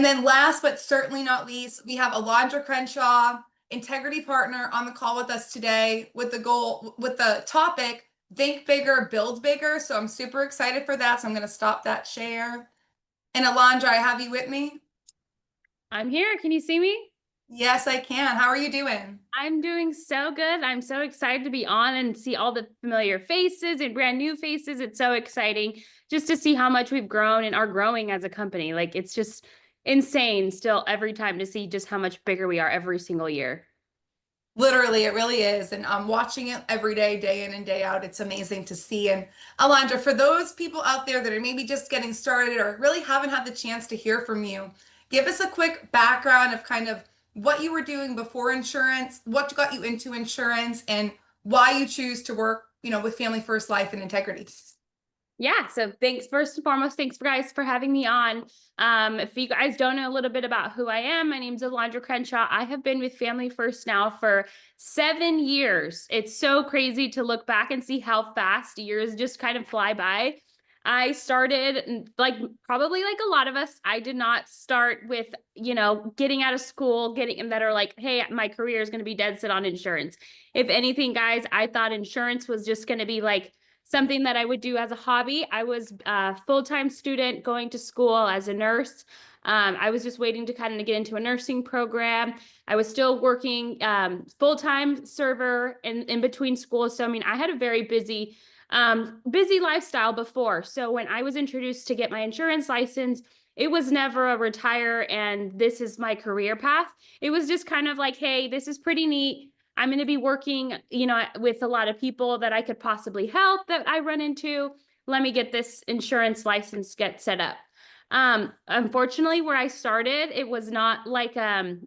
then last but certainly not least, we have Alondra Crenshaw, integrity partner, on the call with us today with the topic, think bigger, build bigger. So I'm super excited for that. So I'm going to stop that share. And Alondra, I have you with me? I'm here. Can you see me? Yes, I can. How are you doing? I'm doing so good. I'm so excited to be on and see all the familiar faces and brand new faces. It's so exciting just to see how much we've grown and are growing as a company. Like, it's just insane still every time to see just how much bigger we are every single year. Literally, it really is. And I'm watching it every day in and day out. It's amazing to see. And Alondra, for those people out there that are maybe just getting started or really haven't had the chance to hear from you, give us a quick background of kind of what you were doing before insurance, what got you into insurance, and why you choose to work, with Family First Life and Integrity. Yeah, so thanks first and foremost, thanks guys for having me on. If you guys don't know a little bit about who I am, my name's Alondra Crenshaw. I have been with Family First now for 7 years. It's so crazy to look back and see how fast years just kind of fly by. I started probably like a lot of us. I did not start with, getting out of school, getting that are like, hey, my career is going to be dead set on insurance. If anything, guys, I thought insurance was just going to be like something that I would do as a hobby. I was a full-time student going to school as a nurse. I was just waiting to kind of get into a nursing program. I was still working full-time server in between schools. So, I mean, I had a very busy lifestyle before. So when I was introduced to get my insurance license, it was never a retire and this is my career path. It was just kind of like, hey, this is pretty neat. I'm going to be working, with a lot of people that I could possibly help that I run into. Let me get this insurance license get set up. Unfortunately, where I started, it was not like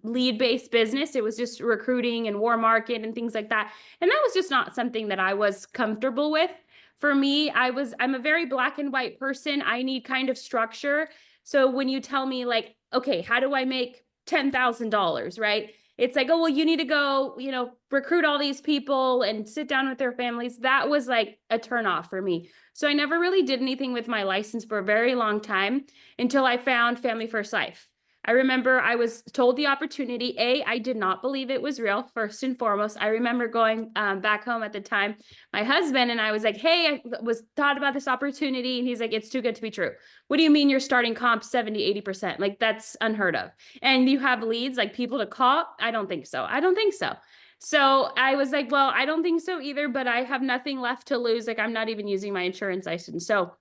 lead-based business. It was just recruiting and war market and things like that. And that was just not something that I was comfortable with. For me, I'm a very black and white person. I need kind of structure. So when you tell me like, okay, how do I make $10,000, right? It's like, oh, well, you need to go, recruit all these people and sit down with their families. That was like a turnoff for me. So I never really did anything with my license for a very long time until I found Family First Life. I remember I was told the opportunity. I did not believe it was real, first and foremost. I remember going back home at the time, my husband and I was like, hey, I was thought about this opportunity. And he's like, it's too good to be true. What do you mean you're starting comp 70, 80%? Like, that's unheard of. And you have leads, like people to call? I don't think so. I don't think so. So I was like, well, I don't think so either, but I have nothing left to lose. Like, I'm not even using my insurance license. So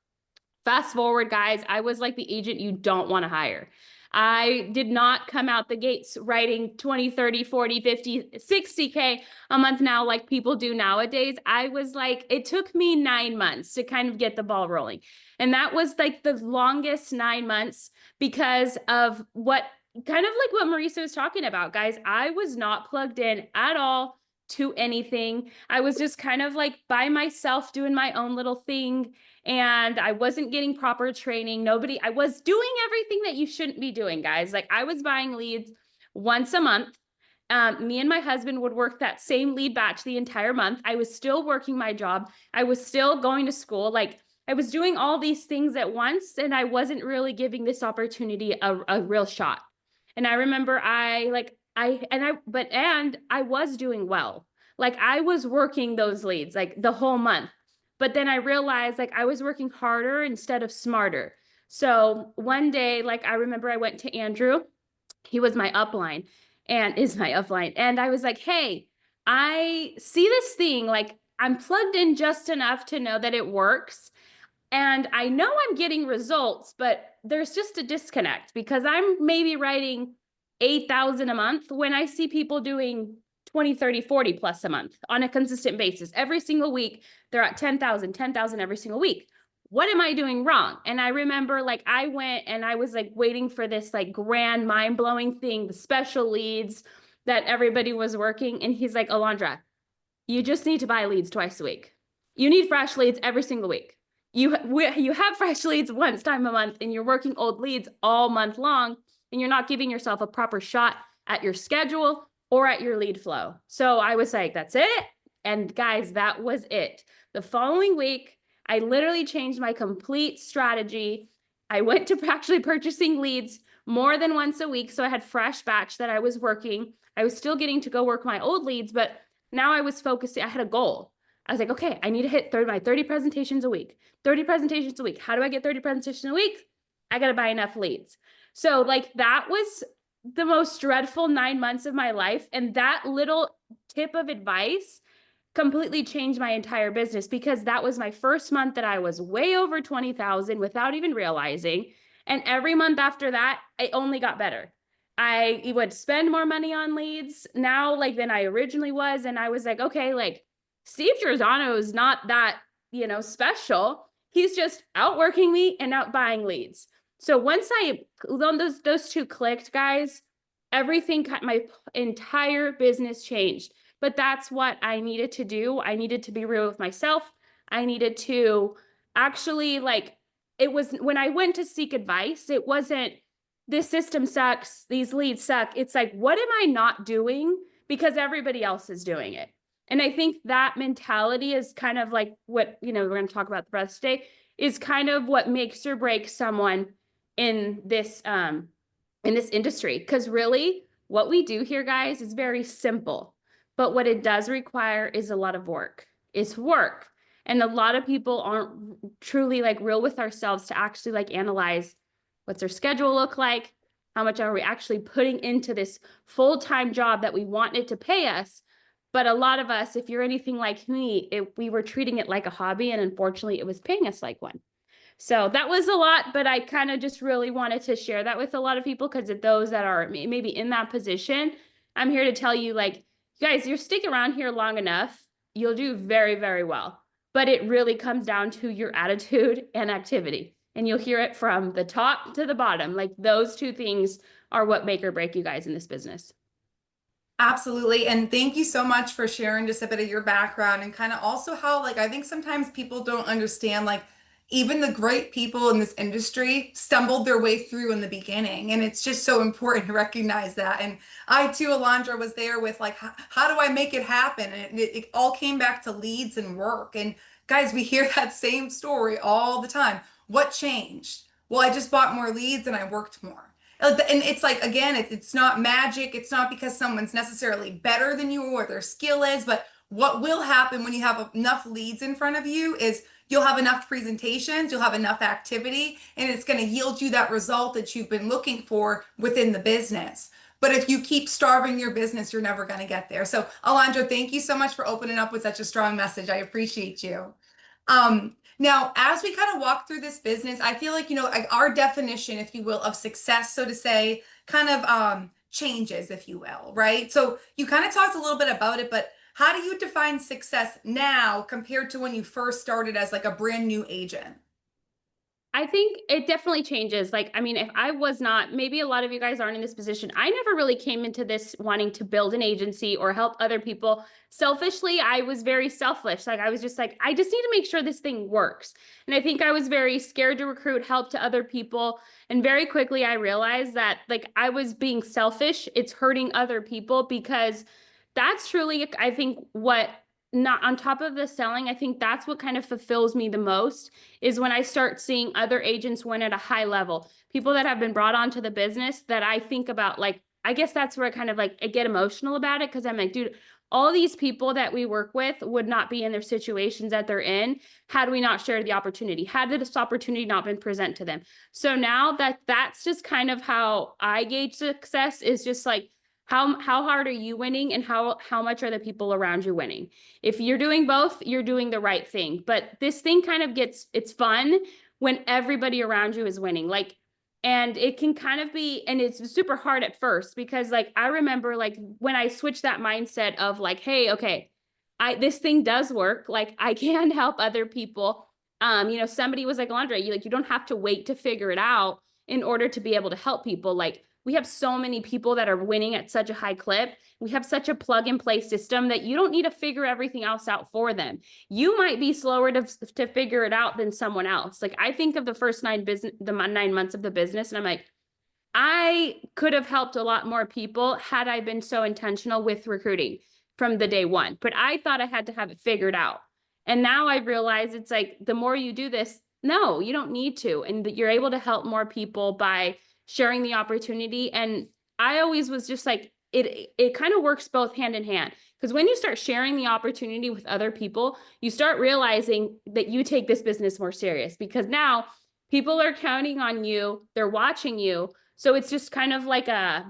fast forward, guys, I was like the agent you don't want to hire. I did not come out the gates writing 20, 30, 40, 50, 60K a month now like people do nowadays. I was like, it took me 9 months to kind of get the ball rolling. And that was like the longest 9 months because of what kind of like what Marisa was talking about, guys. I was not plugged in at all to anything. I was just kind of like by myself doing my own little thing. And I wasn't getting proper training. I was doing everything that you shouldn't be doing, guys. Like, I was buying leads once a month. Me and my husband would work that same lead batch the entire month. I was still working my job. I was still going to school. Like, I was doing all these things at once, and I wasn't really giving this opportunity a real shot. And I remember I was doing well. Like, I was working those leads like the whole month. But then I realized like I was working harder instead of smarter. So one day, like I remember I went to Andrew. He was my upline and is my upline. And I was like, hey, I see this thing, like I'm plugged in just enough to know that it works. And I know I'm getting results, but there's just a disconnect because I'm maybe writing 8,000 a month when I see people doing 20, 30, 40 plus a month on a consistent basis. Every single week, they're at 10,000 every single week. What am I doing wrong? And I remember like I went and I was like waiting for this like grand mind blowing thing, the special leads that everybody was working. And he's like, Alondra, you just need to buy leads twice a week. You need fresh leads every single week. You have fresh leads once time a month and you're working old leads all month long and you're not giving yourself a proper shot at your schedule or at your lead flow. So I was like, that's it. And guys, that was it. The following week, I literally changed my complete strategy. I went to actually purchasing leads more than once a week. So I had fresh batch that I was working. I was still getting to go work my old leads, but now I was focusing, I had a goal. I was like, okay, I need to hit my 30 presentations a week, 30 presentations a week. How do I get 30 presentations a week? I got to buy enough leads. So like that was the most dreadful 9 months of my life. And that little tip of advice completely changed my entire business, because that was my first month that I was way over 20,000 without even realizing. And every month after that, it only got better. I would spend more money on leads now, like, than I originally was. And I was like, okay, like, Steve Giordano is not that, special. He's just outworking me and out buying leads. So once those two clicked, guys, everything, my entire business changed. But that's what I needed to do. I needed to be real with myself. I needed to actually, like, it was when I went to seek advice, it wasn't, this system sucks, these leads suck. It's like, what am I not doing because everybody else is doing it? And I think that mentality is kind of like what, we're going to talk about the rest today, is kind of what makes or breaks someone in this industry. Because really, what we do here, guys, is very simple. But what it does require is a lot of work. It's work. And a lot of people aren't truly like real with ourselves to actually like analyze, what's our schedule look like? How much are we actually putting into this full-time job that we want it to pay us? But a lot of us, if you're anything like me, we were treating it like a hobby, and unfortunately it was paying us like one. So that was a lot, but I kind of just really wanted to share that with a lot of people, because of those that are maybe in that position, I'm here to tell you, like, guys, you're sticking around here long enough, you'll do very, very well. But it really comes down to your attitude and activity. And you'll hear it from the top to the bottom. Like, those two things are what make or break you guys in this business. Absolutely. And thank you so much for sharing just a bit of your background, and kind of also how, like, I think sometimes people don't understand, like, even the great people in this industry stumbled their way through in the beginning. And it's just so important to recognize that. And I too, Alondra, was there with like, how do I make it happen? And it all came back to leads and work. And guys, we hear that same story all the time. What changed? Well, I just bought more leads and I worked more. And it's like, again, it's not magic. It's not because someone's necessarily better than you or their skill is, but what will happen when you have enough leads in front of you is you'll have enough presentations, you'll have enough activity, and it's going to yield you that result that you've been looking for within the business. But if you keep starving your business, you're never going to get there. So, Alondra, thank you so much for opening up with such a strong message. I appreciate you. Now, as we kind of walk through this business, I feel like, like our definition, if you will, of success, so to say, kind of changes, if you will, right? So you kind of talked a little bit about it, but how do you define success now compared to when you first started as like a brand new agent? I think it definitely changes. Like, I mean, if I was not, maybe a lot of you guys aren't in this position. I never really came into this wanting to build an agency or help other people. Selfishly, I was very selfish. Like, I was just like, I just need to make sure this thing works. And I think I was very scared to recruit help to other people. And very quickly, I realized that, like, I was being selfish. It's hurting other people, because that's truly, I think, what, not on top of the selling, I think that's what kind of fulfills me the most, is when I start seeing other agents win at a high level, people that have been brought onto the business that I think about. Like, I guess that's where I kind of like, I get emotional about it, because I'm like, dude, all these people that we work with would not be in their situations that they're in had we not shared the opportunity, had this opportunity not been present to them. So now that's just kind of how I gauge success, is just like, how hard are you winning, and how much are the people around you winning? If you're doing both, you're doing the right thing. But this thing kind of it's fun when everybody around you is winning. Like, and it can kind of be, and it's super hard at first, because like, I remember like when I switched that mindset of like, hey, okay, this thing does work. Like, I can help other people. Somebody was like, Alondra, you don't have to wait to figure it out in order to be able to help people. Like, we have so many people that are winning at such a high clip. We have such a plug and play system that you don't need to figure everything else out for them. You might be slower to figure it out than someone else. Like, I think of the first 9 months of the business, and I'm like, I could have helped a lot more people had I been so intentional with recruiting from the day one, but I thought I had to have it figured out. And now I realize it's like, the more you do this, no, you don't need to. And you're able to help more people by sharing the opportunity. And I always was just like, it kind of works both hand in hand. Because when you start sharing the opportunity with other people, you start realizing that you take this business more serious, because now people are counting on you, they're watching you. So it's just kind of like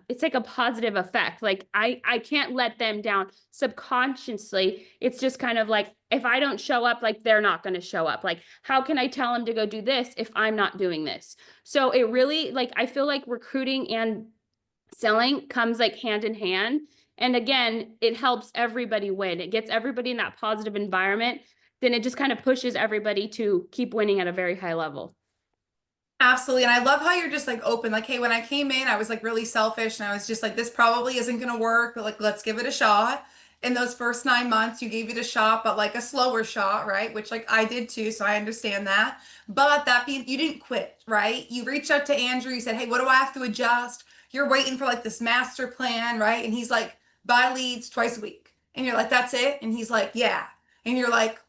it's like a positive effect. Like I can't let them down subconsciously. It's just kind of like, if I don't show up, like they're not going to show up. Like, how can I tell them to go do this if I'm not doing this? So it really, like, I feel like recruiting and selling comes like hand in hand. And again, it helps everybody win. It gets everybody in that positive environment. Then it just kind of pushes everybody to keep winning at a very high level. Absolutely. And I love how you're just like open. Like, hey, when I came in, I was like really selfish and I was just like, this probably isn't going to work, but like, let's give it a shot. In those first 9 months, you gave it a shot, but like a slower shot, right? Which like I did too. So I understand that. But that being, you didn't quit, right? You reached out to Andrew. You said, hey, what do I have to adjust? You're waiting for like this master plan, right? And he's like, buy leads twice a week. And you're like, that's it. And he's like, yeah. And you're like,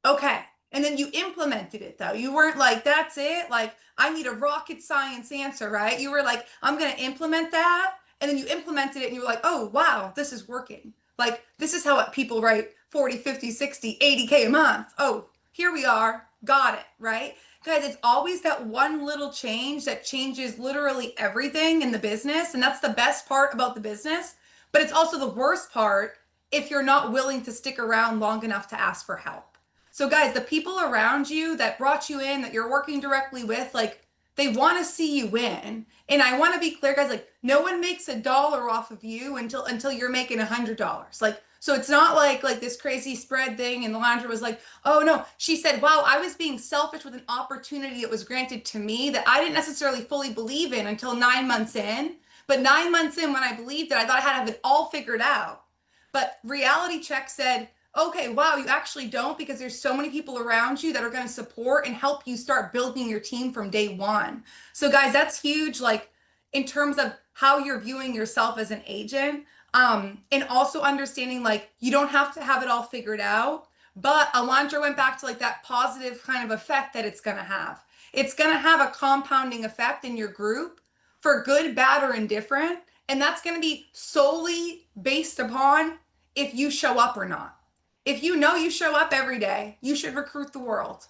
okay. And then you implemented it though. You weren't like, that's it. Like, I need a rocket science answer, right? You were like, I'm going to implement that. And then you implemented it and you were like, oh, wow, this is working. Like, this is how people write 40, 50, 60, 80K a month. Oh, here we are. Got it, right? Guys, it's always that one little change that changes literally everything in the business. And that's the best part about the business. But it's also the worst part if you're not willing to stick around long enough to ask for help. So guys, the people around you that brought you in, that you're working directly with, like they want to see you win. And I want to be clear, guys, like no one makes a dollar off of you until you're making $100. Like, so it's not like this crazy spread thing. And Alondra was like, oh no, she said, wow, I was being selfish with an opportunity that was granted to me that I didn't necessarily fully believe in until 9 months in. But 9 months in, when I believed it, I thought I had to have it all figured out. But reality check said, okay, wow, you actually don't, because there's so many people around you that are going to support and help you start building your team from day one. So guys, that's huge, like in terms of how you're viewing yourself as an agent. And also understanding like you don't have to have it all figured out. But Alondra went back to like that positive kind of effect that it's going to have. It's going to have a compounding effect in your group for good, bad, or indifferent. And that's going to be solely based upon if you show up or not. If you know you show up every day, you should recruit the world.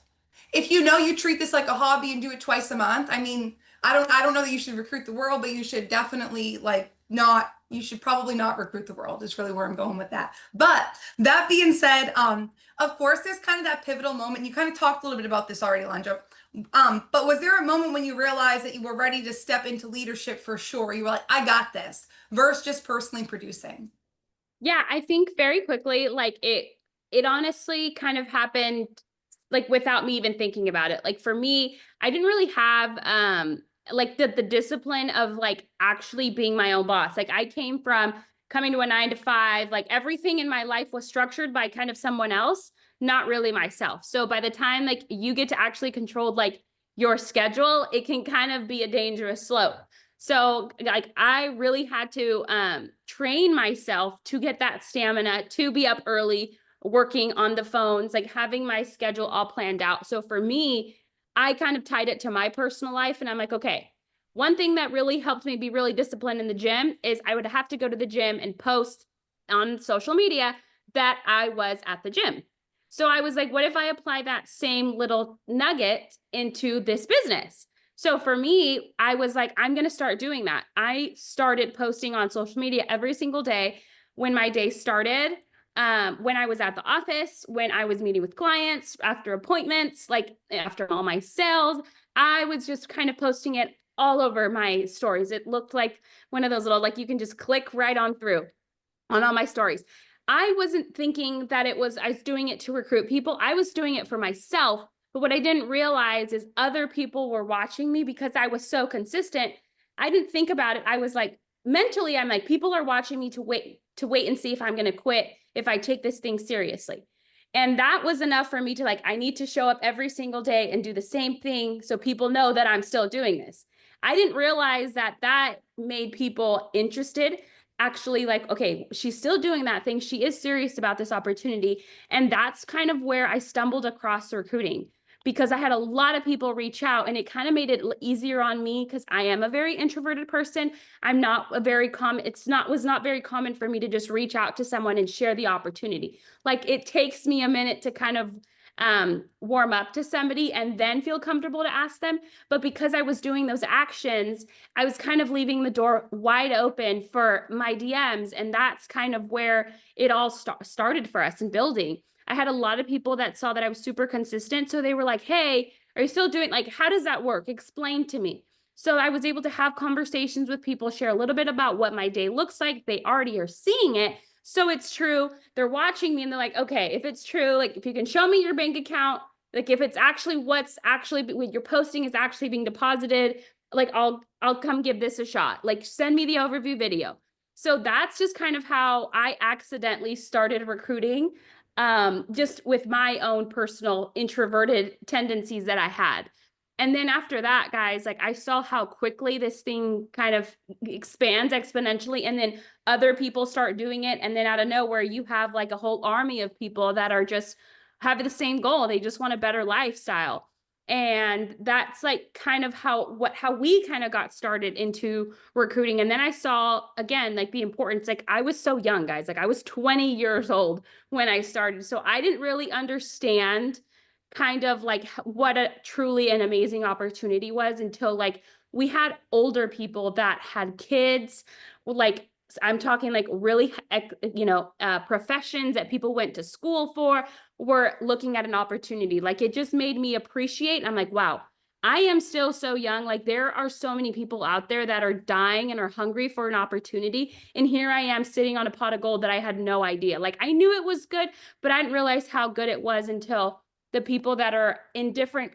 If you know you treat this like a hobby and do it twice a month, I mean, I don't know that you should recruit the world, but you should definitely like not, you should probably not recruit the world is really where I'm going with that. But that being said, of course, there's kind of that pivotal moment. You kind of talked a little bit about this already, Alondra. But was there a moment when you realized that you were ready to step into leadership for sure? You were like, I got this, versus just personally producing? Yeah, I think very quickly, like it honestly kind of happened like without me even thinking about it. Like for me, I didn't really have like the discipline of like actually being my own boss. Like I came from coming to a 9 to 5, like everything in my life was structured by kind of someone else, not really myself. So by the time like you get to actually control like your schedule, it can kind of be a dangerous slope. So like I really had to train myself to get that stamina, to be up early, working on the phones, like having my schedule all planned out. So for me, I kind of tied it to my personal life and I'm like, okay, one thing that really helped me be really disciplined in the gym is I would have to go to the gym and post on social media that I was at the gym. So I was like, what if I apply that same little nugget into this business? So for me, I was like, I'm going to start doing that. I started posting on social media every single day when my day started, when I was at the office, when I was meeting with clients, after appointments, like after all my sales, I was just kind of posting it all over my stories. It looked like one of those little, like you can just click right on through on all my stories. I wasn't thinking that I was doing it to recruit people. I was doing it for myself. But what I didn't realize is other people were watching me because I was so consistent. I didn't think about it. I was like, mentally, I'm like, people are watching me to wait and see if I'm going to quit if I take this thing seriously. And that was enough for me to like, I need to show up every single day and do the same thing so people know that I'm still doing this. I didn't realize that that made people interested. Actually, like, okay, she's still doing that thing. She is serious about this opportunity. And that's kind of where I stumbled across recruiting. because I had a lot of people reach out, and it kind of made it easier on me because I am a very introverted person. I'm not a very common, was not very common for me to just reach out to someone and share the opportunity. Like, it takes me a minute to kind of warm up to somebody and then feel comfortable to ask them. But because I was doing those actions, I was kind of leaving the door wide open for my DMs. And that's kind of where it all started for us in building. I had a lot of people that saw that I was super consistent. So they were like, hey, are you still doing, like, how does that work? Explain to me. So I was able to have conversations with people, share a little bit about what my day looks like. They already are seeing it. So it's true. They're watching me and they're like, okay, if it's true, like, if you can show me your bank account, like, if it's actually what's actually what you're posting is actually being deposited, like, I'll come give this a shot. Like, send me the overview video. So that's just kind of how I accidentally started recruiting, just with my own personal introverted tendencies that I had. And then after that, guys, like, I saw how quickly this thing kind of expands exponentially. And then other people start doing it. And then out of nowhere, you have like a whole army of people that are just have the same goal. They just want a better lifestyle. And that's like kind of how we kind of got started into recruiting. And then I saw again, like, the importance, like, I was so young, guys, like, I was 20 years old when I started. So I didn't really understand kind of like what a truly an amazing opportunity was until, like, we had older people that had kids, like, I'm talking like really, professions that people went to school for, were looking at an opportunity. Like, it just made me appreciate. I'm like, wow, I am still so young. Like, there are so many people out there that are dying and are hungry for an opportunity. And here I am sitting on a pot of gold that I had no idea. Like, I knew it was good, but I didn't realize how good it was until the people that are in different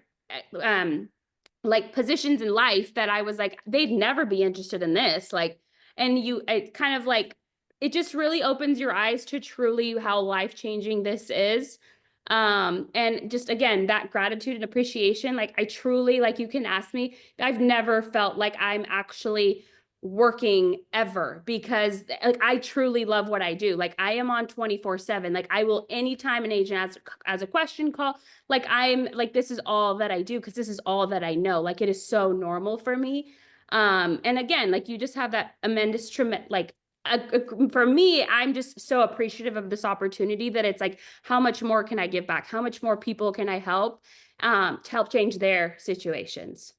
like positions in life that I was like, they'd never be interested in this. Like, and it kind of like, it just really opens your eyes to truly how life-changing this is. And just again, that gratitude and appreciation, like, I truly, like, you can ask me, I've never felt like I'm actually working ever, because like, I truly love what I do. Like, I am on 24/7. Like, I will, anytime an agent as a question call, like, I'm like, this is all that I do because this is all that I know. Like, it is so normal for me. And again, like, you just have that tremendous, like, for me, I'm just so appreciative of this opportunity that it's like, how much more can I give back? How much more people can I help, to help change their situations?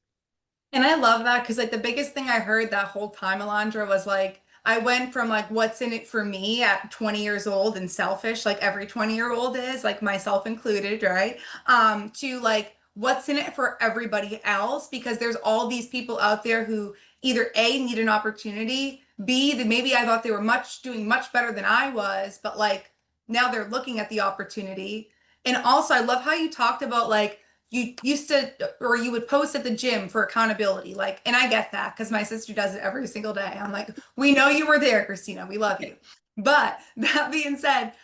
And I love that because, like, the biggest thing I heard that whole time, Alondra, was like, I went from like what's in it for me at 20 years old and selfish, like every 20-year-old is, like myself included, right? To like what's in it for everybody else, because there's all these people out there who either A, need an opportunity, B, that maybe I thought they were doing much better than I was, but like now they're looking at the opportunity. And also, I love how you talked about like you used to, or you would post at the gym for accountability. Like, and I get that because my sister does it every single day. I'm like, we know you were there, Christina. We love you. But that being said,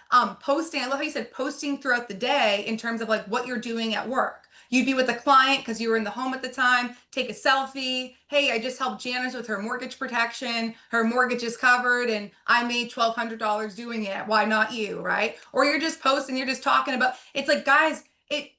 posting, I love how you said posting throughout the day in terms of like what you're doing at work. You'd be with a client because you were in the home at the time, take a selfie. Hey, I just helped Janice with her mortgage protection. Her mortgage is covered and I made $1,200 doing it. Why not you, right? Or you're just posting, you're just talking about, it's like, guys, it,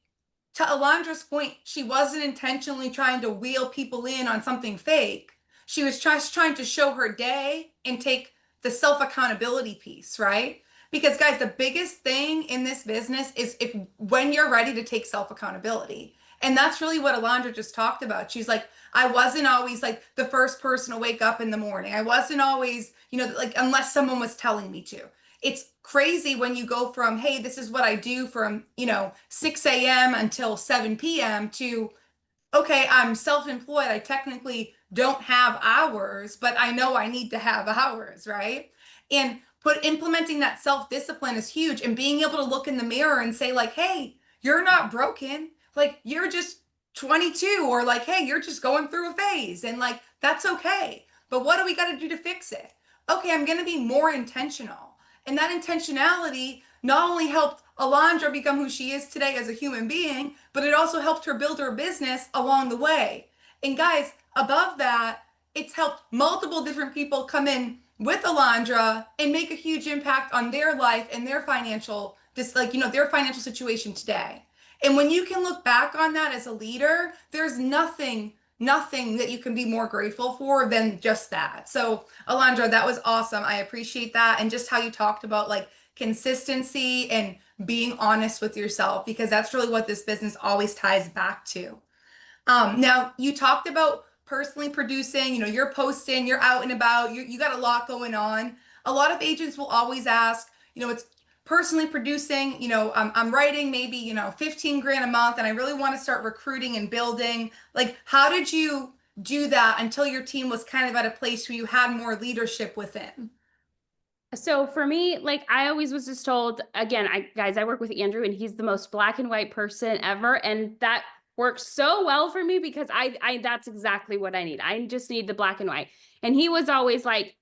to Alondra's point, she wasn't intentionally trying to wheel people in on something fake. She was just trying to show her day and take the self accountability piece, right? Because guys, the biggest thing in this business is if when you're ready to take self accountability. And that's really what Alondra just talked about. She's like, I wasn't always like the first person to wake up in the morning. I wasn't always, like unless someone was telling me to. It's crazy when you go from, hey, this is what I do from, 6 a.m. until 7 p.m. to, okay, I'm self-employed. I technically don't have hours, but I know I need to have hours, right? And implementing that self-discipline is huge, and being able to look in the mirror and say like, hey, you're not broken. Like, you're just 22, or like, hey, you're just going through a phase, and like, that's okay. But what do we got to do to fix it? Okay, I'm going to be more intentional. And that intentionality not only helped Alondra become who she is today as a human being, but it also helped her build her business along the way. And guys, above that, it's helped multiple different people come in with Alondra and make a huge impact on their life and their financial, their financial situation today. And when you can look back on that as a leader, there's nothing that you can be more grateful for than just that. So, Alondra, that was awesome. I appreciate that. And just how you talked about like consistency and being honest with yourself, because that's really what this business always ties back to. Now you talked about personally producing, you're posting, you're out and about, you got a lot going on. A lot of agents will always ask, it's personally producing, I'm writing maybe, 15 grand a month and I really want to start recruiting and building. Like, how did you do that until your team was kind of at a place where you had more leadership within? So for me, like I always was just told, again, I work with Andrew and he's the most black and white person ever. And that works so well for me because that's exactly what I need. I just need the black and white. And he was always like,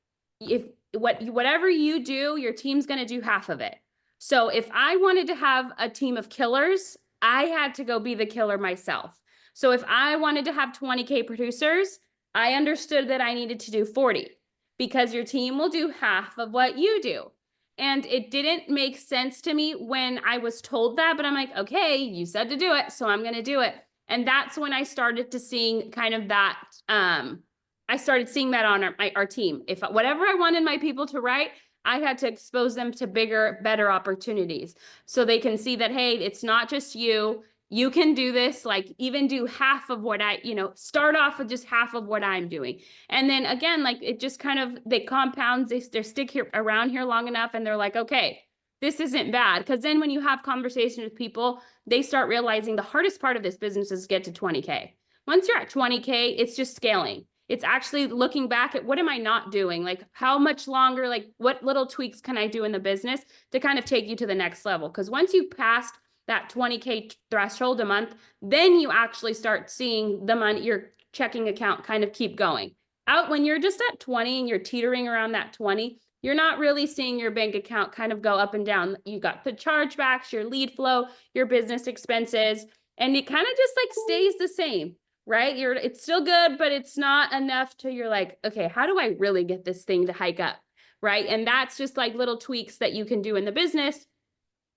whatever you do, your team's going to do half of it. So if I wanted to have a team of killers, I had to go be the killer myself. So if I wanted to have 20K producers, I understood that I needed to do 40 because your team will do half of what you do. And it didn't make sense to me when I was told that, but I'm like, okay, you said to do it, so I'm going to do it. And that's when I started to seeing kind of that, I started seeing that on our team. If whatever I wanted my people to write, I had to expose them to bigger, better opportunities so they can see that, hey, it's not just you. You can do this, like even do half of what start off with just half of what I'm doing. And then again, like it just kind of, they compounds, they stick here around here long enough and they're like, okay, this isn't bad. Because then when you have conversations with people, they start realizing the hardest part of this business is get to 20K. Once you're at 20K, it's just scaling. It's actually looking back at what am I not doing? Like how much longer, like what little tweaks can I do in the business to kind of take you to the next level? Because once you passed that 20K threshold a month, then you actually start seeing the money, your checking account kind of keep going. Out when you're just at 20 and you're teetering around that 20, you're not really seeing your bank account kind of go up and down. You got the chargebacks, your lead flow, your business expenses, and it kind of just like stays the same, right? It's still good, but it's not enough to you're like, okay, how do I really get this thing to hike up, right? And that's just like little tweaks that you can do in the business.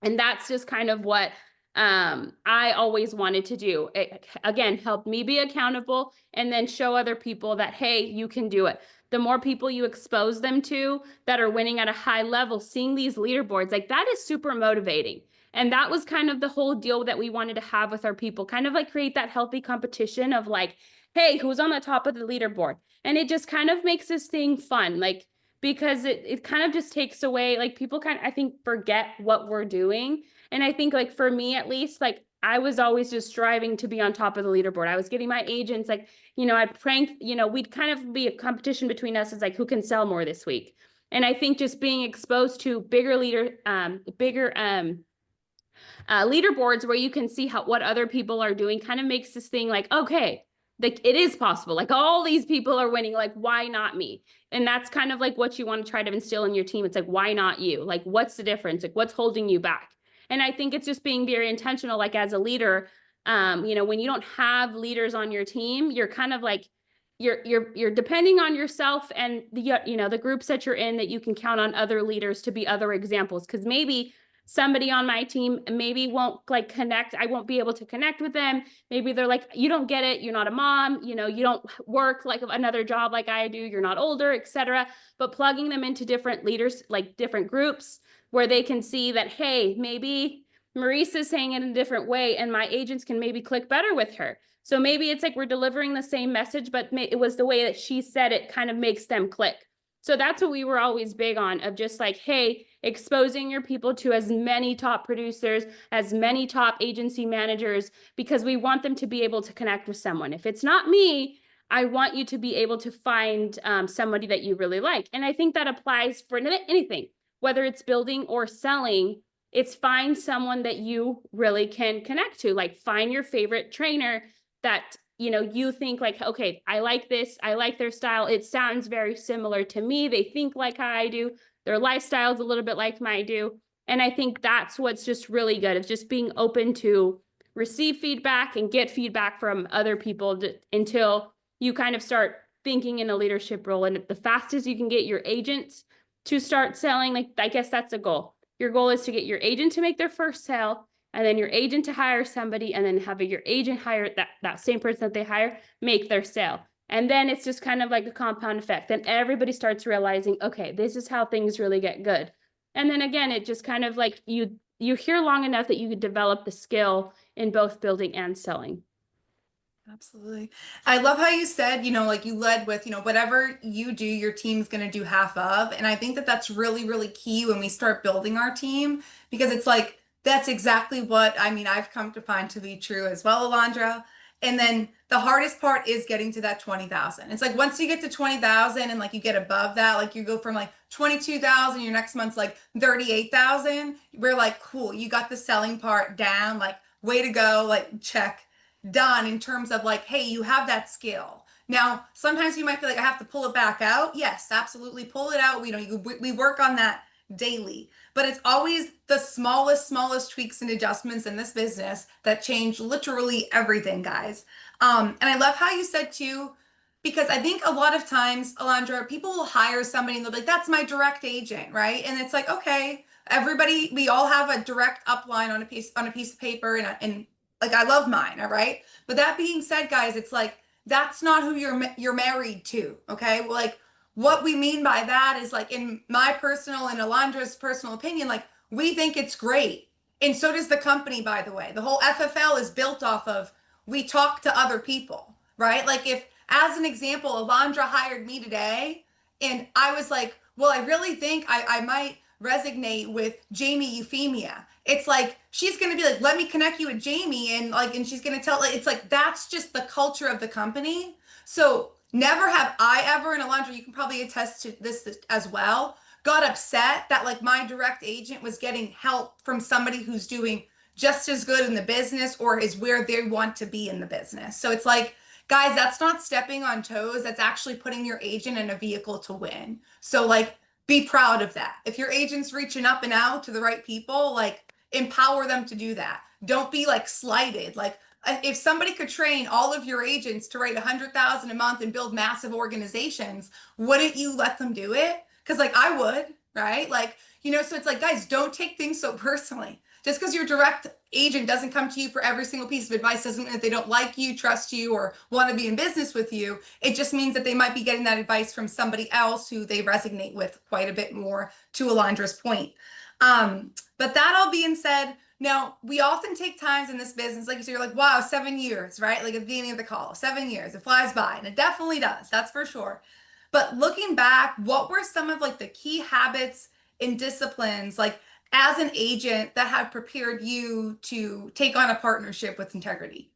And that's just kind of what I always wanted to do. It, again, help me be accountable and then show other people that, hey, you can do it. The more people you expose them to that are winning at a high level, seeing these leaderboards, like that is super motivating. And that was kind of the whole deal that we wanted to have with our people, kind of like create that healthy competition of like, hey, who's on the top of the leaderboard? And it just kind of makes this thing fun. Like, because it kind of just takes away, like people kind of, I think, forget what we're doing. And I think like for me, at least, like I was always just striving to be on top of the leaderboard. I was getting my agents, like, I'd prank, we'd kind of be a competition between us as like, who can sell more this week? And I think just being exposed to bigger leaderboards where you can see what other people are doing kind of makes this thing like, okay, like it is possible. Like all these people are winning. Like, why not me? And that's kind of like what you want to try to instill in your team. It's like, why not you? Like, what's the difference? Like, what's holding you back? And I think it's just being very intentional. Like as a leader, when you don't have leaders on your team, you're kind of like, you're depending on yourself and the groups that you're in that you can count on other leaders to be other examples. Because maybe somebody on my team maybe won't like connect. I won't be able to connect with them. Maybe they're like, you don't get it. You're not a mom. You don't work like another job like I do. You're not older, etc. But plugging them into different leaders, like different groups where they can see that, hey, maybe Marissa's saying it in a different way and my agents can maybe click better with her. So maybe it's like we're delivering the same message, but it was the way that she said it kind of makes them click. So that's what we were always big on, of just like, hey, exposing your people to as many top producers, as many top agency managers, because we want them to be able to connect with someone. If it's not me, I want you to be able to find somebody that you really like. And I think that applies for anything, whether it's building or selling. It's find someone that you really can connect to, like find your favorite trainer that you think like, okay, I like this. I like their style. It sounds very similar to me. They think like how I do. Their lifestyle is a little bit like mine do. And I think that's what's just really good. It's just being open to receive feedback and get feedback from other people until you kind of start thinking in a leadership role. And the fastest you can get your agents to start selling, like, I guess that's the goal. Your goal is to get your agent to make their first sale. and then your agent to hire somebody, and then have your agent hire that same person that they hire, make their sale. And then it's just kind of like a compound effect. Then everybody starts realizing, okay, this is how things really get good. And then again, it just kind of like you hear long enough that you could develop the skill in both building and selling. Absolutely. I love how you said, like you led with, whatever you do, your team's going to do half of. And I think that that's really, really key when we start building our team, because it's like, that's exactly what I've come to find to be true as well, Alondra. And then the hardest part is getting to that 20,000. It's like once you get to 20,000 and like you get above that, like you go from like 22,000, your next month's like 38,000. We're like, cool, you got the selling part down, like way to go, like check done in terms of like, hey, you have that skill. Now, sometimes you might feel like I have to pull it back out. Yes, absolutely. Pull it out. We work on that daily, but it's always the smallest tweaks and adjustments in this business that change literally everything, guys. And I love how you said too, because I think a lot of times, Alondra, people will hire somebody and they'll be like, that's my direct agent, right? And it's like, okay, everybody, we all have a direct upline on a piece of paper, and like I love mine, all right? But that being said, guys, it's like that's not who you're married to, okay? Well, like what we mean by that is like in my personal and Alondra's personal opinion, like we think it's great. And so does the company, by the way. The whole FFL is built off of we talk to other people, right? Like if, as an example, Alondra hired me today and I was like, well, I really think I might resonate with Jamie Euphemia. It's like she's gonna be like, let me connect you with Jamie, and she's gonna tell, like, it's like that's just the culture of the company. So never have I ever, and Alondra, you can probably attest to this as well, got upset that like my direct agent was getting help from somebody who's doing just as good in the business or is where they want to be in the business. So it's like, guys, that's not stepping on toes. That's actually putting your agent in a vehicle to win. So like, be proud of that. If your agent's reaching up and out to the right people, like empower them to do that. Don't be like slighted. Like if somebody could train all of your agents to write 100,000 a month and build massive organizations, wouldn't you let them do it? Because like I would, right? Like, so it's like, guys, don't take things so personally. Just because your direct agent doesn't come to you for every single piece of advice doesn't mean that they don't like you, trust you, or want to be in business with you. It just means that they might be getting that advice from somebody else who they resonate with quite a bit more, to Alondra's point. But that all being said, now we often take times in this business, like you say, you're like, wow, 7 years, right? Like at the beginning of the call, 7 years, it flies by, and it definitely does, that's for sure. But looking back, what were some of like the key habits and disciplines, like as an agent, that have prepared you to take on a partnership with integrity?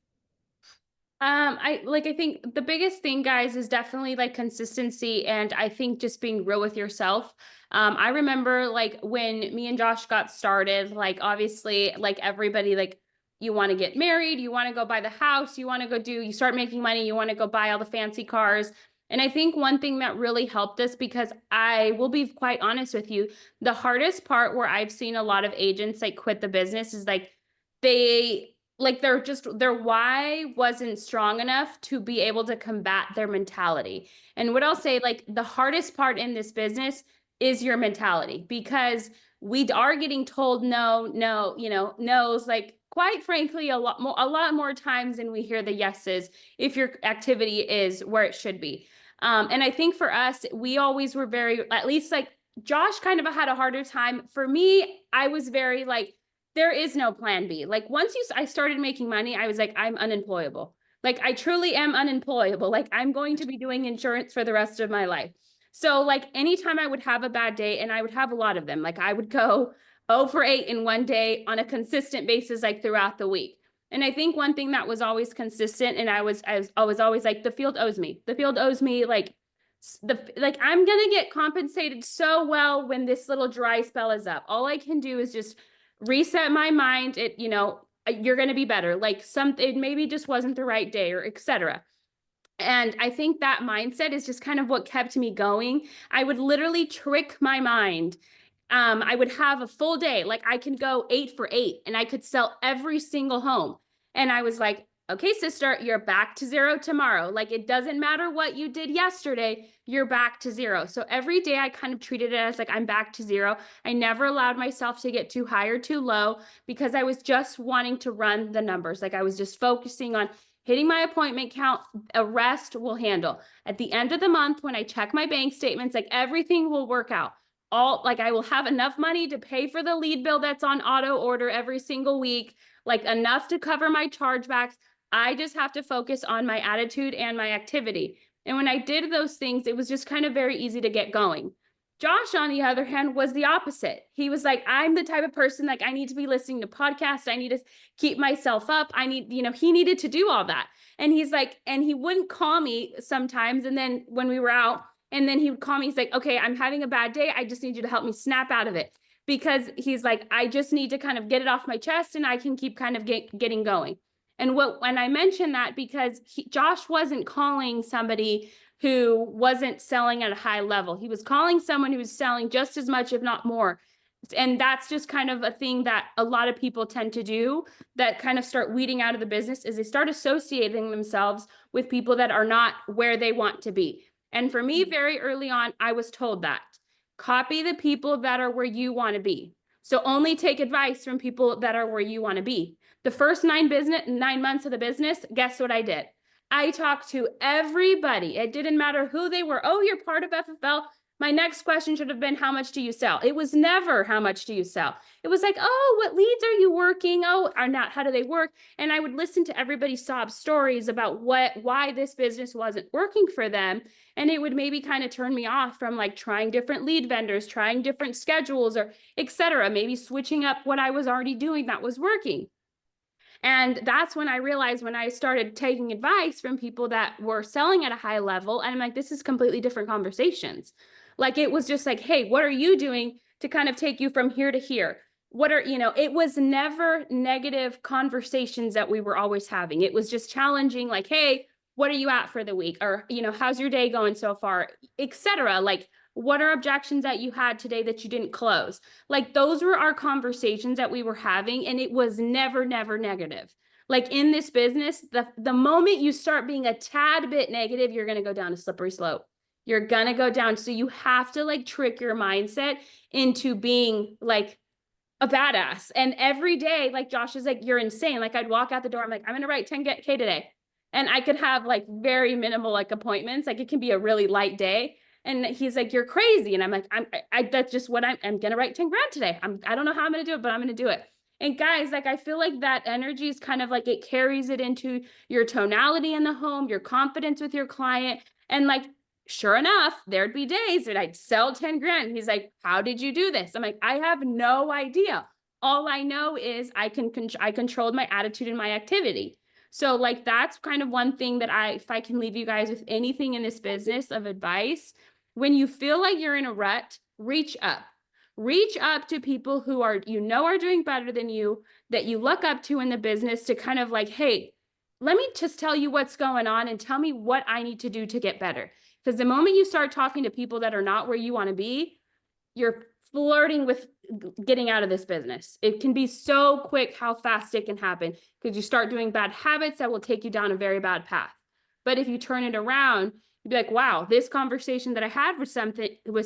I think the biggest thing, guys, is definitely like consistency, and I think just being real with yourself. I remember like when me and Josh got started, like obviously like everybody, like you want to get married, you want to go buy the house, you start making money, you want to go buy all the fancy cars. And I think one thing that really helped us, because I will be quite honest with you, the hardest part where I've seen a lot of agents like quit the business is like they their why wasn't strong enough to be able to combat their mentality. And what I'll say, like the hardest part in this business is your mentality, because we are getting told no, no, no's, like quite frankly a lot more times than we hear the yeses if your activity is where it should be. And I think for us, we always were very, at least like Josh kind of had a harder time. For me, I was very like, there is no plan B. Like once I started making money, I was like, I'm unemployable. Like I truly am unemployable. Like I'm going to be doing insurance for the rest of my life. So like anytime I would have a bad day, and I would have a lot of them, like I would go 0 for 8 in one day on a consistent basis, like throughout the week. And I think one thing that was always consistent, and I was always like, the field owes me. The field owes me, like I'm gonna get compensated so well when this little dry spell is up. All I can do is just reset my mind. You're going to be better. Like it maybe just wasn't the right day, or etc. And I think that mindset is just kind of what kept me going. I would literally trick my mind. I would have a full day. Like I can go 8 for 8 and I could sell every single home. And I was like, okay, sister, you're back to zero tomorrow. Like it doesn't matter what you did yesterday, you're back to zero. So every day I kind of treated it as like I'm back to zero. I never allowed myself to get too high or too low because I was just wanting to run the numbers. Like I was just focusing on hitting my appointment count. A rest will handle. At the end of the month, when I check my bank statements, like everything will work out. All like I will have enough money to pay for the lead bill that's on auto order every single week, like enough to cover my chargebacks. I just have to focus on my attitude and my activity. And when I did those things, it was just kind of very easy to get going. Josh, on the other hand, was the opposite. He was like, I'm the type of person, like, I need to be listening to podcasts. I need to keep myself up. I need, he needed to do all that. And he's like, and he wouldn't call me sometimes. And then when we were out, and then he would call me, he's like, okay, I'm having a bad day. I just need you to help me snap out of it. Because he's like, I just need to kind of get it off my chest and I can keep kind of getting going. And when I mentioned that, because Josh wasn't calling somebody who wasn't selling at a high level. He was calling someone who was selling just as much, if not more. And that's just kind of a thing that a lot of people tend to do that kind of start weeding out of the business is they start associating themselves with people that are not where they want to be. And for me, very early on, I was told that copy the people that are where you want to be. So only take advice from people that are where you want to be. The first 9 months of the business, guess what I did? I talked to everybody. It didn't matter who they were. Oh, you're part of FFL. My next question should have been, how much do you sell? It was never, how much do you sell? It was like, oh, what leads are you working? Oh, are not, how do they work? And I would listen to everybody's sob stories about why this business wasn't working for them. And it would maybe kind of turn me off from like trying different lead vendors, trying different schedules or etc. Maybe switching up what I was already doing that was working. And that's when I realized when I started taking advice from people that were selling at a high level, and I'm like, this is completely different conversations. Like it was just like, hey, what are you doing to kind of take you from here to here? What are, it was never negative conversations that we were always having. It was just challenging, like, hey, what are you at for the week? Or, how's your day going so far, etc. Like, what are objections that you had today that you didn't close? Like those were our conversations that we were having, and it was never, never negative. Like in this business, the moment you start being a tad bit negative, you're going to go down a slippery slope. You're going to go down. So you have to like trick your mindset into being like a badass. And every day, like Josh is like, you're insane. Like I'd walk out the door. I'm like, I'm going to write 10K today. And I could have like very minimal like appointments. Like it can be a really light day. And he's like, you're crazy. And I'm like, that's just what I'm going to write 10 grand today. I don't know how I'm going to do it, but I'm going to do it. And guys, like, I feel like that energy is kind of like, it carries it into your tonality in the home, your confidence with your client. And like, sure enough, there'd be days that I'd sell 10 grand. He's like, how did you do this? I'm like, I have no idea. All I know is I controlled my attitude and my activity. So like, that's kind of one thing that if I can leave you guys with anything in this business of advice, when you feel like you're in a rut, reach up. Reach up to people who are doing better than you, that you look up to in the business, to kind of like, hey, let me just tell you what's going on and tell me what I need to do to get better. Because the moment you start talking to people that are not where you want to be, you're flirting with getting out of this business. It can be so quick how fast it can happen because you start doing bad habits that will take you down a very bad path. But if you turn it around, you'd be like, wow, this conversation that I had with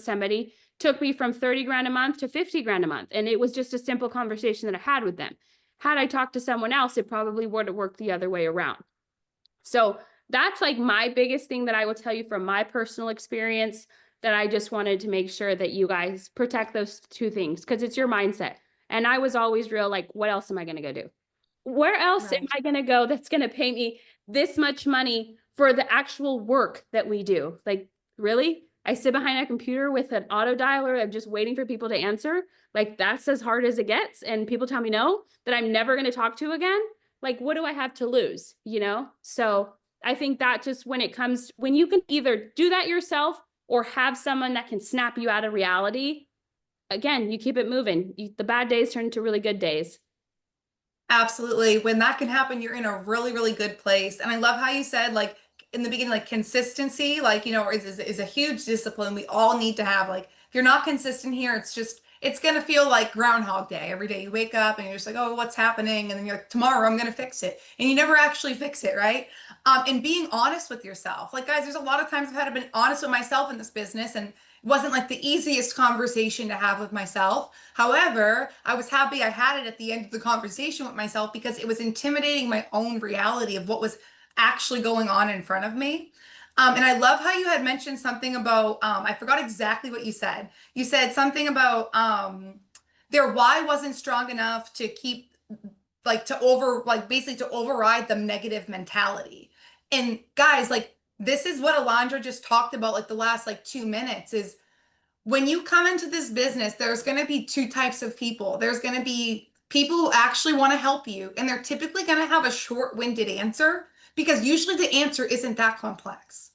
somebody took me from 30 grand a month to 50 grand a month. And it was just a simple conversation that I had with them. Had I talked to someone else, it probably would have worked the other way around. So that's like my biggest thing that I will tell you from my personal experience, that I just wanted to make sure that you guys protect those 2 things, because it's your mindset. And I was always real, like, what else am I going to go do? Where else am I going to go that's going to pay me this much money for the actual work that we do? Like, really? I sit behind a computer with an auto dialer. I'm just waiting for people to answer. Like, that's as hard as it gets. And people tell me no, that I'm never going to talk to again. Like, what do I have to lose? So I think that just when you can either do that yourself or have someone that can snap you out of reality, again, you keep it moving. The bad days turn into really good days. Absolutely. When that can happen, you're in a really, really good place. And I love how you said, like, in the beginning, like consistency, like, is a huge discipline we all need to have. Like, if you're not consistent here, it's just, it's going to feel like Groundhog Day. Every day you wake up and you're just like, oh, what's happening? And then you're like, tomorrow I'm going to fix it. And you never actually fix it, right? And being honest with yourself. Like, guys, there's a lot of times I've had to be honest with myself in this business, and it wasn't like the easiest conversation to have with myself. However, I was happy I had it at the end of the conversation with myself because it was intimidating my own reality of what was actually going on in front of me. And I love how you had mentioned something about, I forgot exactly what you said. You said something about their why wasn't strong enough to keep, like, basically to override the negative mentality. And guys, like, this is what Alondra just talked about, like the last like 2 minutes is when you come into this business, there's going to be two types of people. There's going to be people who actually want to help you, and they're typically going to have a short-winded answer because usually the answer isn't that complex.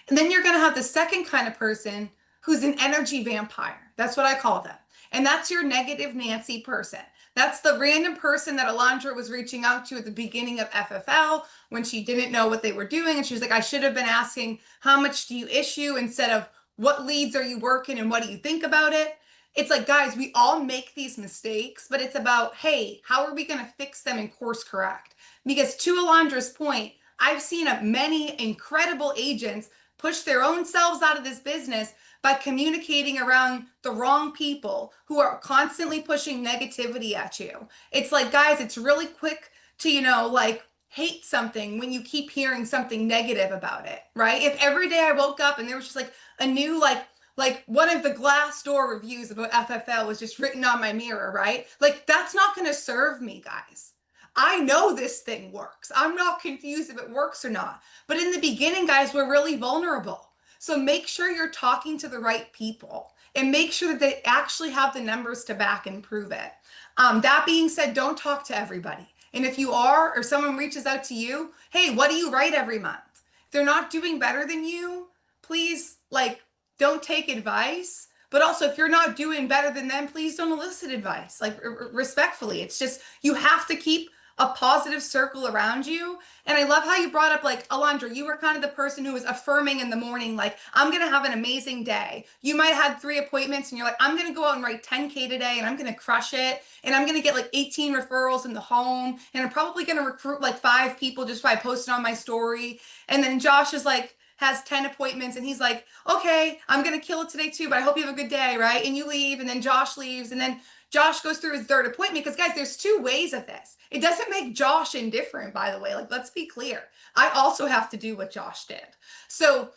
And then you're going to have the second kind of person who's an energy vampire. That's what I call them. And that's your negative Nancy person. That's the random person that Alondra was reaching out to at the beginning of FFL when she didn't know what they were doing. And she was like, I should have been asking, how much do you issue instead of what leads are you working and what do you think about it? It's like, guys, we all make these mistakes, but it's about, hey, how are we going to fix them and course correct? Because to Alondra's point, I've seen many incredible agents push their own selves out of this business by communicating around the wrong people who are constantly pushing negativity at you. It's like, guys, it's really quick to, like, hate something when you keep hearing something negative about it, right? If every day I woke up and there was just like a new, like one of the Glassdoor reviews about FFL was just written on my mirror, right? Like, that's not going to serve me, guys. I know this thing works. I'm not confused if it works or not. But in the beginning, guys, we're really vulnerable. So make sure you're talking to the right people and make sure that they actually have the numbers to back and prove it. That being said, don't talk to everybody. And if you are, or someone reaches out to you, hey, what do you write every month? If they're not doing better than you, please, like, don't take advice. But also, if you're not doing better than them, please don't elicit advice, like respectfully. It's just, you have to keep a positive circle around you. And I love how you brought up, like, Alondra, you were kind of the person who was affirming in the morning, like, I'm going to have an amazing day. You might have had 3 appointments and you're like, I'm going to go out and write 10K today and I'm going to crush it. And I'm going to get like 18 referrals in the home. And I'm probably going to recruit like 5 people just by posting on my story. And then Josh is like, has 10 appointments and he's like, okay, I'm going to kill it today too, but I hope you have a good day, right? And you leave, and then Josh leaves, and then Josh goes through his 3rd appointment. Because, guys, there's 2 ways of this. It doesn't make Josh indifferent, by the way. Like, let's be clear. I also have to do what Josh did. So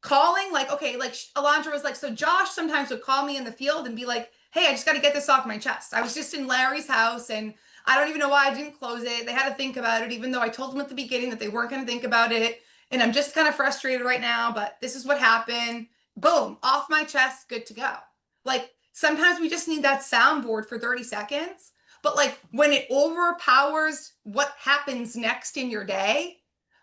calling, like, okay, like Alondra was like, so Josh sometimes would call me in the field and be like, hey, I just got to get this off my chest. I was just in Larry's house and I don't even know why I didn't close it. They had to think about it, even though I told them at the beginning that they weren't going to think about it. And I'm just kind of frustrated right now, but this is what happened. Boom, off my chest, good to go. Like, sometimes we just need that soundboard for 30 seconds. But like, when it overpowers what happens next in your day,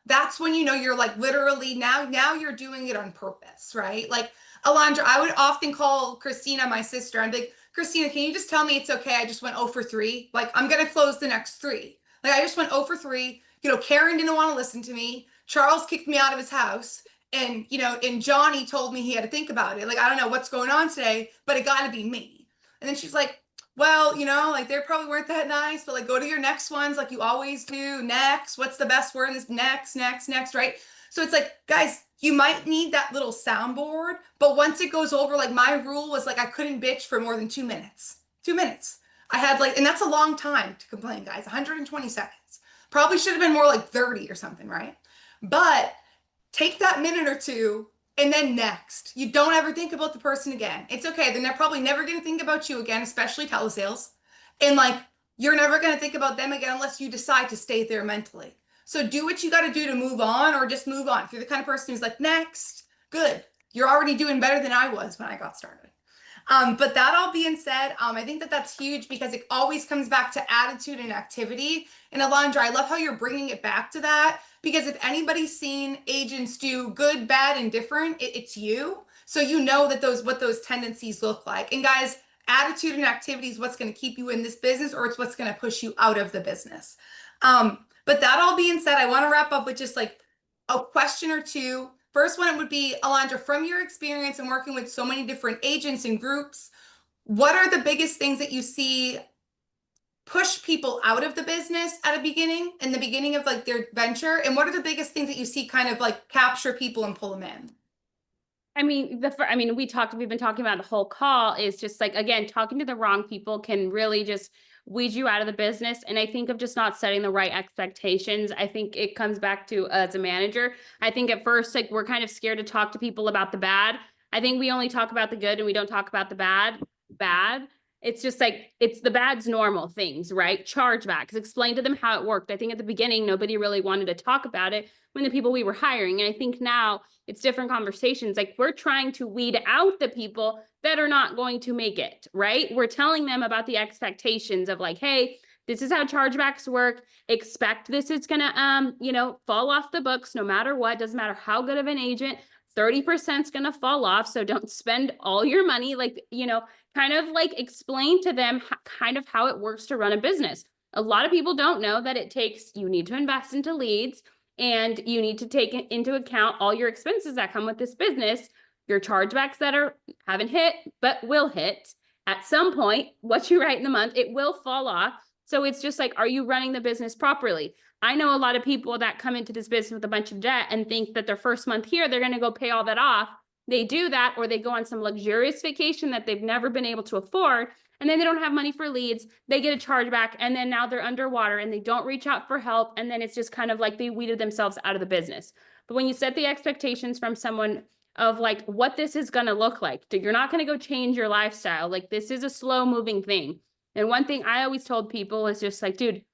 that's when you know you're like literally now you're doing it on purpose, right? Like, Alondra, I would often call Christina, my sister. I'm like, Christina, can you just tell me it's okay? I just went 0 for 3. Like, I'm gonna close the next 3. Like, I just went 0 for 3. Karen didn't want to listen to me. Charles kicked me out of his house. And, and Johnny told me he had to think about it. Like, I don't know what's going on today, but it got to be me. And then she's like, well, like, they probably weren't that nice, but like, go to your next ones like you always do. Next, what's the best word in this? Next, right? So it's like, guys, you might need that little soundboard, but once it goes over, like, my rule was like, I couldn't bitch for more than 2 minutes. 2 minutes. I had like, and that's a long time to complain, guys, 120 seconds. Probably should have been more like 30 or something, right? But take that minute or 2 and then next. You don't ever think about the person again. It's okay. They're probably never going to think about you again, especially telesales. And like, you're never going to think about them again unless you decide to stay there mentally. So do what you got to do to move on, or just move on. If you're the kind of person who's like, next, good. You're already doing better than I was when I got started. But that all being said, I think that that's huge because it always comes back to attitude and activity. And Alondra, I love how you're bringing it back to that, because if anybody's seen agents do good, bad, and different, it's you. So you know that what those tendencies look like. And guys, attitude and activity is what's going to keep you in this business, or it's what's going to push you out of the business. But that all being said, I want to wrap up with just like a question or 2. First one would be, Alondra, from your experience and working with so many different agents and groups, what are the biggest things that you see push people out of the business at a beginning, in the beginning of like their venture? And what are the biggest things that you see kind of like capture people and pull them in? I mean, we've been talking about the whole call is just like, again, talking to the wrong people can really just weed you out of the business. And I think of just not setting the right expectations. I think it comes back to as a manager. I think at first, like, we're kind of scared to talk to people about the bad. I think we only talk about the good and we don't talk about the bad. It's just like, it's the bad's normal things, right? Chargebacks, explain to them how it worked. I think at the beginning, nobody really wanted to talk about it when the people we were hiring. And I think now it's different conversations. Like, we're trying to weed out the people that are not going to make it, right? We're telling them about the expectations of like, hey, this is how chargebacks work. Expect this is gonna fall off the books no matter what. Doesn't matter how good of an agent, 30% is gonna fall off. So don't spend all your money. Like, kind of like explain to them kind of how it works to run a business. A lot of people don't know that you need to invest into leads, and you need to take into account all your expenses that come with this business, your chargebacks that haven't hit, but will hit at some point. What you write in the month, it will fall off. So it's just like, are you running the business properly? I know a lot of people that come into this business with a bunch of debt and think that their first month here, they're going to go pay all that off. They do that, or they go on some luxurious vacation that they've never been able to afford. And then they don't have money for leads. They get a chargeback, and then now they're underwater and they don't reach out for help. And then it's just kind of like they weeded themselves out of the business. But when you set the expectations from someone of like what this is going to look like, you're not going to go change your lifestyle. Like, this is a slow moving thing. And one thing I always told people is just like, dude,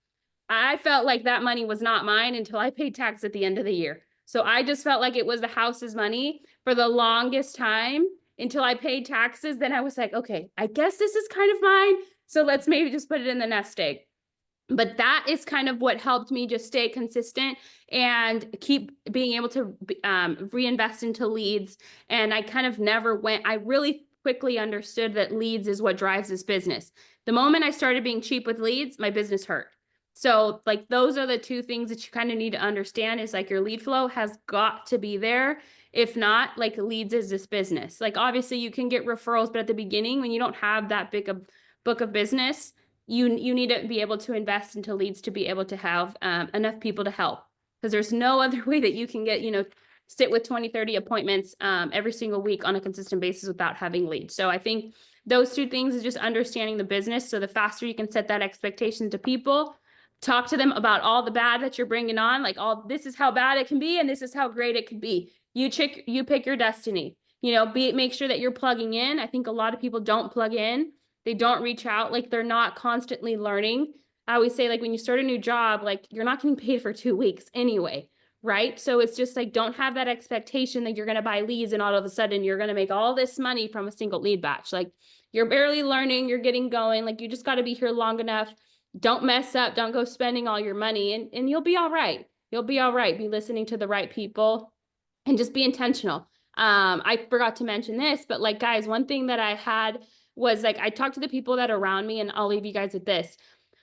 I felt like that money was not mine until I paid tax at the end of the year. So I just felt like it was the house's money for the longest time until I paid taxes. Then I was like, okay, I guess this is kind of mine. So let's maybe just put it in the nest egg. But that is kind of what helped me just stay consistent and keep being able to reinvest into leads. And I kind of I really quickly understood that leads is what drives this business. The moment I started being cheap with leads, my business hurt. So like, those are the two things that you kind of need to understand is like, your lead flow has got to be there. If not, like, leads is this business. Like, obviously you can get referrals, but at the beginning, when you don't have that big a book of business, you need to be able to invest into leads to be able to have enough people to help. Because there's no other way that you can get, sit with 20, 30 appointments every single week on a consistent basis without having leads. So I think those two things is just understanding the business. So the faster you can set that expectation to people, talk to them about all the bad that you're bringing on, like, this is how bad it can be, and this is how great it could be. You pick your destiny, make sure that you're plugging in. I think a lot of people don't plug in. They don't reach out. Like, they're not constantly learning. I always say, like, when you start a new job, like, you're not getting paid for 2 weeks anyway, right? So it's just like, don't have that expectation that you're going to buy leads and all of a sudden you're going to make all this money from a single lead batch. Like, you're barely learning, you're getting going. Like, you just got to be here long enough. Don't mess up. Don't go spending all your money, and you'll be all right. You'll be all right. Be listening to the right people and just be intentional. I forgot to mention this, but like, guys, one thing that I had was like, I talked to the people that are around me, and I'll leave you guys with this.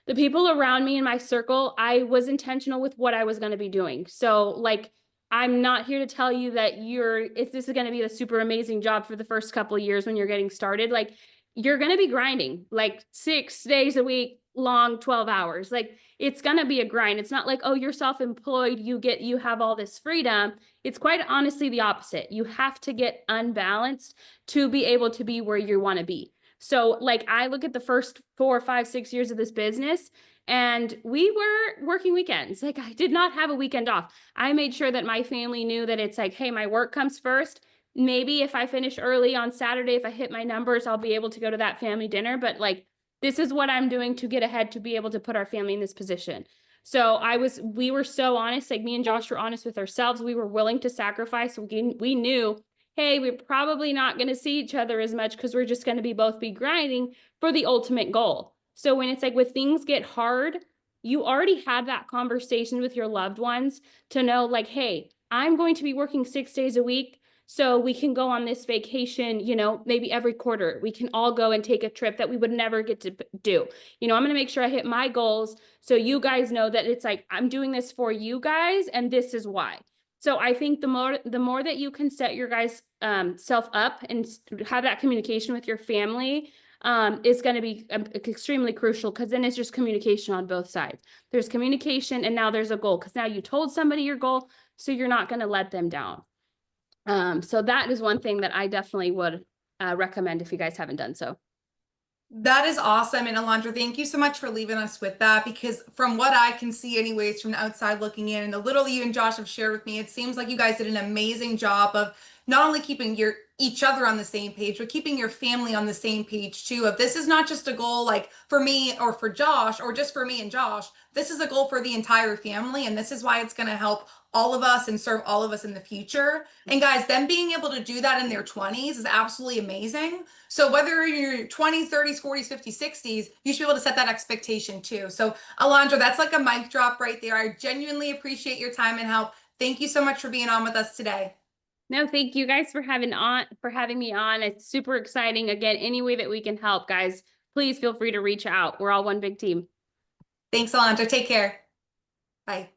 The people around me in my circle, I was intentional with what I was going to be doing. So like, I'm not here to tell you that if this is going to be a super amazing job for the first couple of years when you're getting started. Like, you're going to be grinding like 6 days a week, long 12 hours. Like, it's going to be a grind. It's not like, oh, you're self-employed, you have all this freedom. It's quite honestly the opposite. You have to get unbalanced to be able to be where you want to be. So like, I look at the first 4, 5, 6 years of this business, and we were working weekends. Like, I did not have a weekend off. I made sure that my family knew that it's like, hey, my work comes first. Maybe if I finish early on Saturday, if I hit my numbers, I'll be able to go to that family dinner. But like, this is what I'm doing to get ahead, to be able to put our family in this position. So we were so honest, like, me and Josh were honest with ourselves. We were willing to sacrifice. We knew, hey, we're probably not going to see each other as much because we're just going to both be grinding for the ultimate goal. So when it's like, when things get hard, you already had that conversation with your loved ones to know, like, hey, I'm going to be working 6 days a week. So we can go on this vacation, maybe every quarter. We can all go and take a trip that we would never get to do. I'm going to make sure I hit my goals. So you guys know that it's like, I'm doing this for you guys, and this is why. So I think the more that you can set your guys self up and have that communication with your family, is going to be extremely crucial, because then it's just communication on both sides. There's communication, and now there's a goal, because now you told somebody your goal, so you're not going to let them down. So that is one thing that I definitely would recommend if you guys haven't done so. That is awesome. And Alondra, thank you so much for leaving us with that, because from what I can see anyways, from the outside looking in, and the little you and Josh have shared with me, it seems like you guys did an amazing job of not only keeping each other on the same page, but keeping your family on the same page too. Of this is not just a goal like for me or for Josh, or just for me and Josh. This is a goal for the entire family, and this is why it's going to help all of us and serve all of us in the future. And guys, them being able to do that in their 20s is absolutely amazing. So whether you're in your 20s, 30s, 40s, 50s, 60s, you should be able to set that expectation too. So Alondra, that's like a mic drop right there. I genuinely appreciate your time and help. Thank you so much for being on with us today. No, thank you guys for having me on. It's super exciting. Again, any way that we can help, guys, please feel free to reach out. We're all one big team. Thanks, Alondra. Take care. Bye.